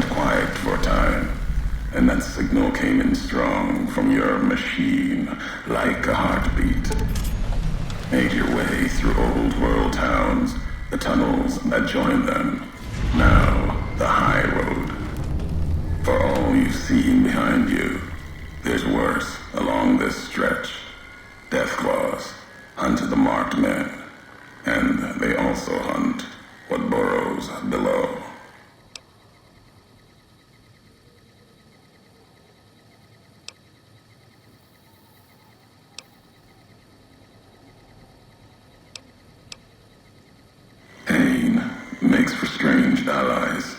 went quiet for a time, and that signal came in strong from your machine, like a heartbeat. Made your way through old world towns, the tunnels that join them. Now, the high road. For all you've seen behind you, there's worse along this stretch. Death claws hunt the marked men, and they also hunt what burrows below. Pain makes for strange allies.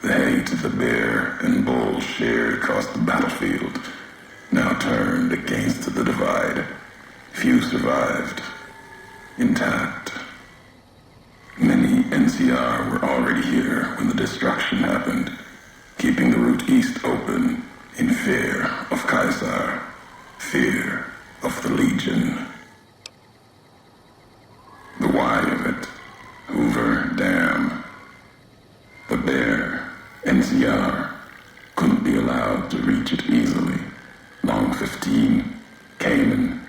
The hate the bear and bull shared across the battlefield now turned against the divide. Few survived, intact. Many NCR were already here when the destruction happened, keeping the route east open in fear of Caesar, fear of the Legion. The why of it, Hoover Dam. The bear, NCR, couldn't be allowed to reach it easily. Long 15, Cayman,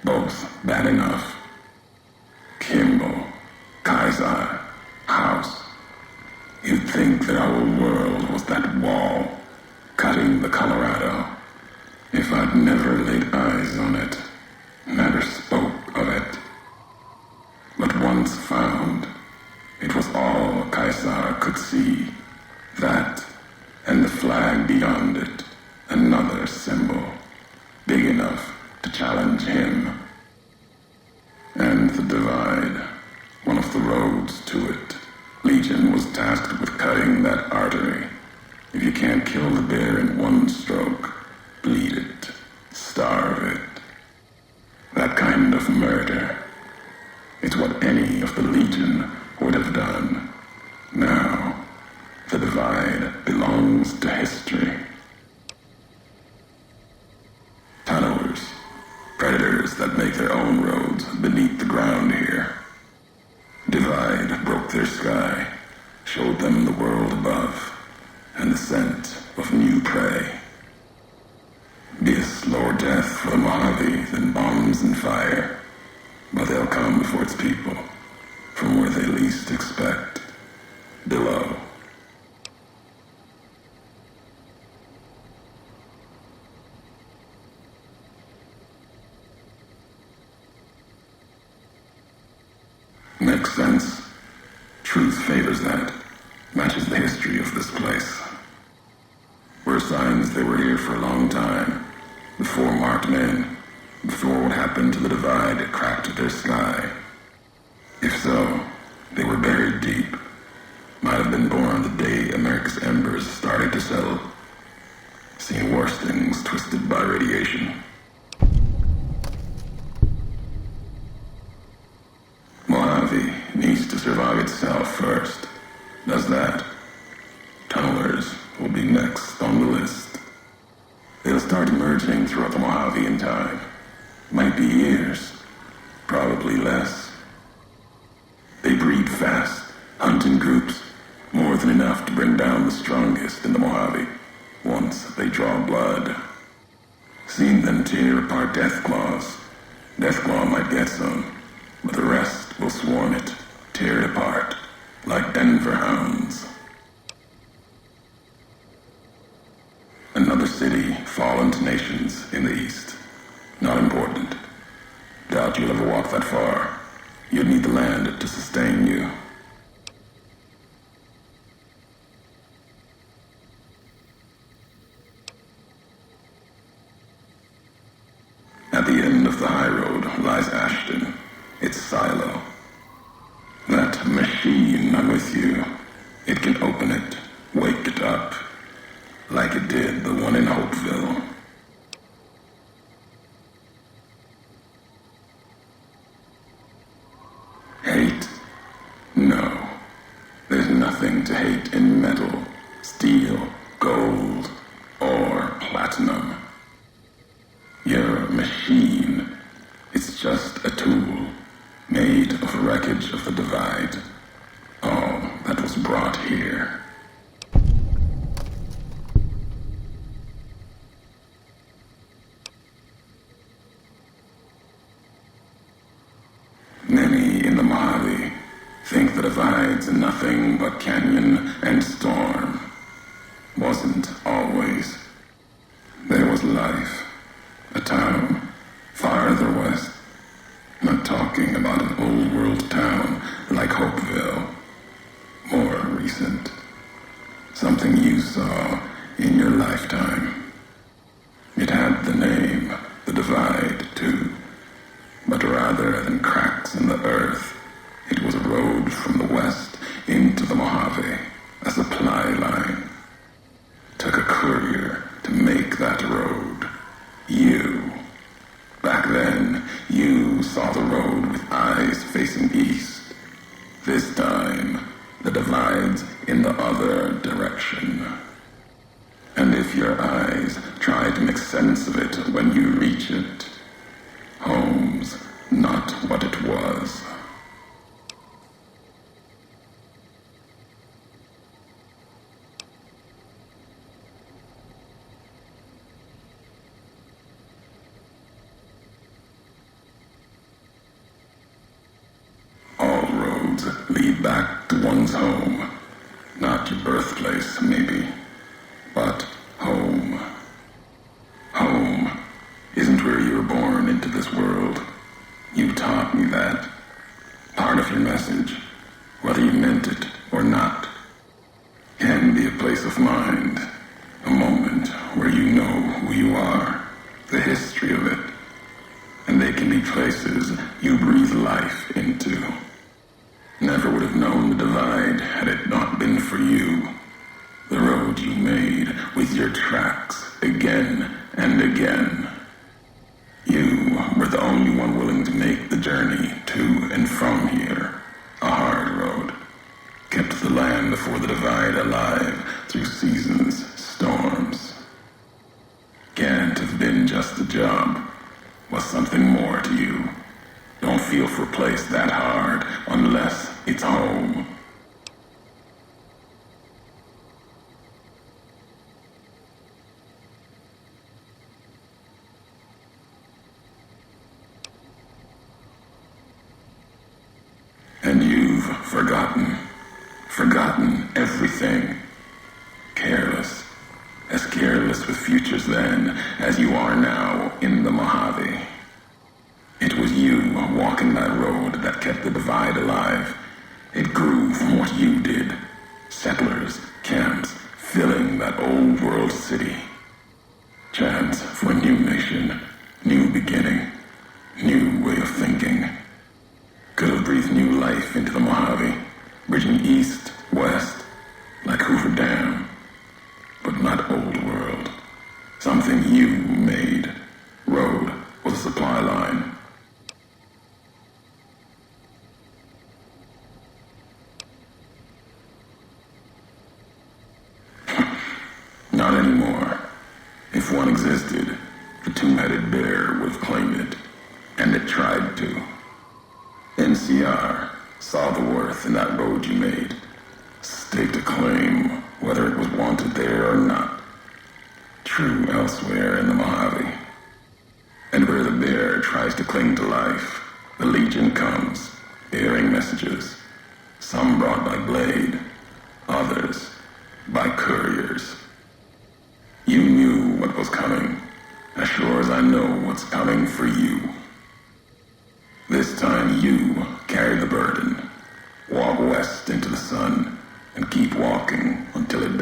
both bad enough. Kimball, Kaiser, House. You'd think the whole world was that wall, cutting the Colorado. If I'd never laid eyes on it, never spoke of it. But once found, it was all Kaiser could see. That, and the flag beyond it, another symbol, big enough to challenge him. And the divide, one of the roads to it. Legion was tasked with cutting that artery. If you can't kill the bear in one stroke, bleed it, starve it. That kind of murder. It's what any of the Legion would have done. Now, the divide belongs to history. Tunnelers, predators that make their own roads beneath the ground here. Divide broke their sky, showed them the world above, and the scent of new prey. Be a slower death for the Mojave than bombs and fire, but they'll come before its people, from where they least expect, below. Makes sense. Truth favors that. Matches the history of this place. Were signs they were here for a long time. Before marked men. Before what happened to the divide cracked their sky. If so, they were buried deep. Might have been born the day America's embers started to settle. Seen worse things twisted by radiation. Mojave needs to survive itself first. Does that. Tunnelers will be next on the list. They'll start emerging throughout the Mojave in time. Might be years. Probably less. They breed fast, hunt in groups, more than enough to bring down the strongest in the Mojave, once they draw blood. Seen them tear apart Deathclaws. Deathclaw might get some, but the rest will swarm it, tear it apart, like Denver hounds. Another city fallen to nations in the east. Not important. Doubt you'll ever walk that far. You'd need the land to sustain you. At the end of the high road lies Ashton, its silo. That machine I'm with you, it can open it, wake it up, like it did the one in Hopeville. Hate? No. There's nothing to hate in metal, steel, gold, or platinum. You're a machine. It's just a tool, made of wreckage of the divide. All that was brought here. the divides nothing but canyon and storm. Wasn't always. There was life, a town farther west. Not talking about an old world town like Hopeville. More recent. Something you saw in your lifetime. It had the name, the Divide, too. But rather than cracks in the earth, it was a road from the west into the Mojave, a supply line. Took a courier to make that road. You. Back then, you saw the road with eyes facing east. This time, the divide's in the other direction. And if your eyes try to make sense of it when you reach it, home's not what it was. All roads lead back to one's home. Not your birthplace, maybe, but home. Home isn't where you were born into this world. You taught me that. Part of your message, whether you meant it or not, can be a place of mind, a moment where you know who you are, the history of it, and they can be places you breathe life into. Never would have known the divide had it not been for you. The road you made with your tracks again and again. You were the only one willing to make the journey to and from here. A hard road. Kept the land before the divide alive through seasons, storms. Can't have been just a job. Was something more to you. Don't feel for a place that hard unless it's home. And you've forgotten everything. Careless, as careless with futures then as you are now in the Mojave. It was you walking that road that kept the divide alive. It grew from what you did. Settlers, camps, filling that old world city. Chance for a new nation, new beginning, new way of thinking. Could have breathed new life into the Mojave, bridging east, west, like Hoover Dam. But not old world. Something you made. Road was a supply line. Not anymore. If one existed, the two-headed bear would have claimed it, and it tried to. NCR saw the worth in that road you made, staked a claim, whether it was wanted there or not. True elsewhere in the Mojave. And where the bear tries to cling to life, the Legion comes, bearing messages. Some brought by blade, others by couriers. You knew what was coming, as sure as I know what's coming for you. This time you carry the burden. Walk west into the sun and keep walking until it